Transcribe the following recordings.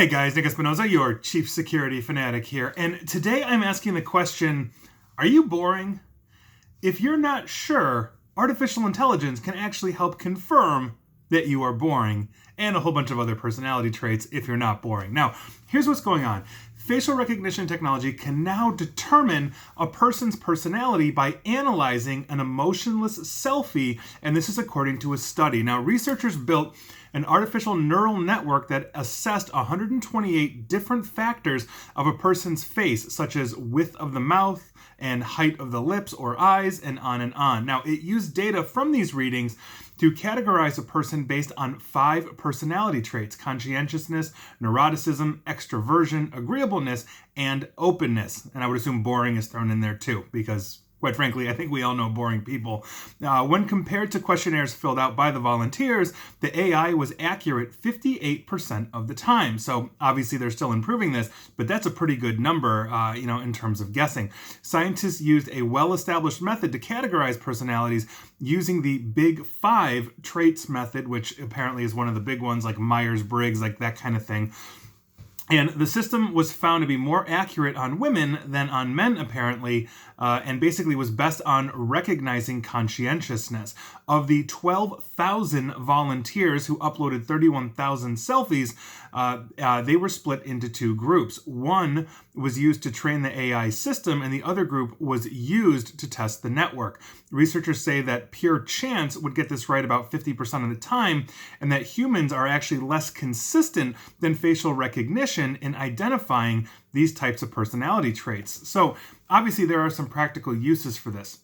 Hey guys, Nick Espinosa, your chief security fanatic here, and today I'm asking the question, are you boring? If you're not sure, artificial intelligence can actually help confirm that you are boring, and a whole bunch of other personality traits if you're not boring. Now, here's what's going on. Facial recognition technology can now determine a person's personality by analyzing an emotionless selfie, and this is according to a study. Now, researchers built an artificial neural network that assessed 128 different factors of a person's face, such as width of the mouth and height of the lips or eyes, and on and on. Now, it used data from these readings to categorize a person based on 5 personality traits: conscientiousness, neuroticism, extroversion, agreeableness, and openness. And I would assume boring is thrown in there too, because quite frankly, I think we all know boring people. When compared to questionnaires filled out by the volunteers, the AI was accurate 58% of the time. So obviously they're still improving this, but that's a pretty good number, in terms of guessing. Scientists used a well-established method to categorize personalities using the Big 5 traits method, which apparently is one of the big ones, like Myers-Briggs, like that kind of thing. And the system was found to be more accurate on women than on men, apparently, and basically was best on recognizing conscientiousness. Of the 12,000 volunteers who uploaded 31,000 selfies, they were split into 2 groups. One was used to train the AI system, and the other group was used to test the network. Researchers say that pure chance would get this right about 50% of the time, and that humans are actually less consistent than facial recognition in identifying these types of personality traits. So obviously there are some practical uses for this.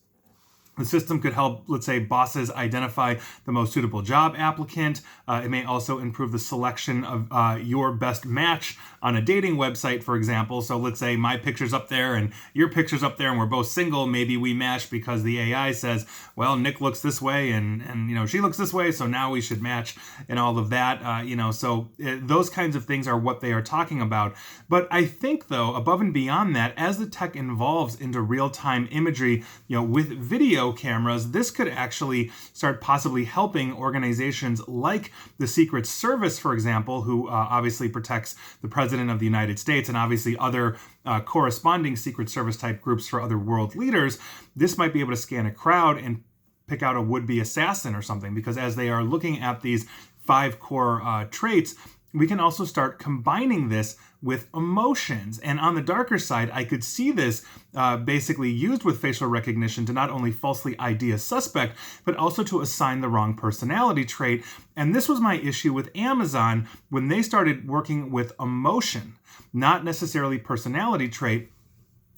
The system could help, let's say, bosses identify the most suitable job applicant. It may also improve the selection of your best match on a dating website, for example. So let's say my picture's up there and your picture's up there and we're both single. Maybe we match because the AI says, well, Nick looks this way and she looks this way, so now we should match, and all of that. Those kinds of things are what they are talking about. But I think, though, above and beyond that, as the tech evolves into real-time imagery, with video cameras, this could actually start possibly helping organizations like the Secret Service, for example, who obviously protects the President of the United States, and obviously other corresponding Secret Service type groups for other world leaders. This might be able to scan a crowd and pick out a would-be assassin or something, because as they are looking at these 5 core traits, we can also start combining this with emotions. And on the darker side, I could see this basically used with facial recognition to not only falsely ID a suspect, but also to assign the wrong personality trait. And this was my issue with Amazon when they started working with emotion, not necessarily personality trait.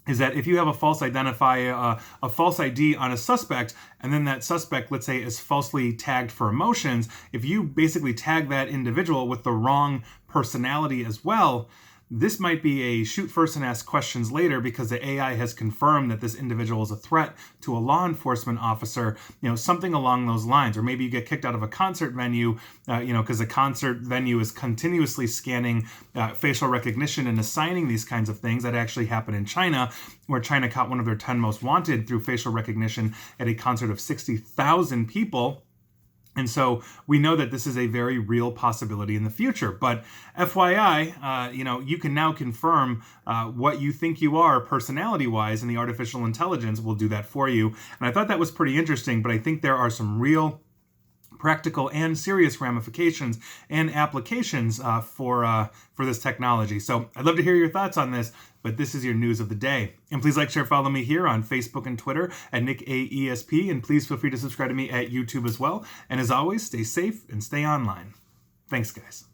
Is that if you have a false ID on a suspect, and then that suspect, let's say, is falsely tagged for emotions, if you basically tag that individual with the wrong personality as well, this might be a shoot first and ask questions later, because the AI has confirmed that this individual is a threat to a law enforcement officer, something along those lines. Or maybe you get kicked out of a concert venue, because the concert venue is continuously scanning facial recognition and assigning these kinds of things. That actually happened in China, where China caught one of their 10 most wanted through facial recognition at a concert of 60,000 people. And so we know that this is a very real possibility in the future. But FYI, you can now confirm what you think you are personality-wise, and the artificial intelligence will do that for you. And I thought that was pretty interesting, but I think there are some real practical and serious ramifications and applications for this technology. So I'd love to hear your thoughts on this, but this is your news of the day. And please like, share, follow me here on Facebook and Twitter at NickAESP, and please feel free to subscribe to me at YouTube as well. And as always, stay safe and stay online. Thanks, guys.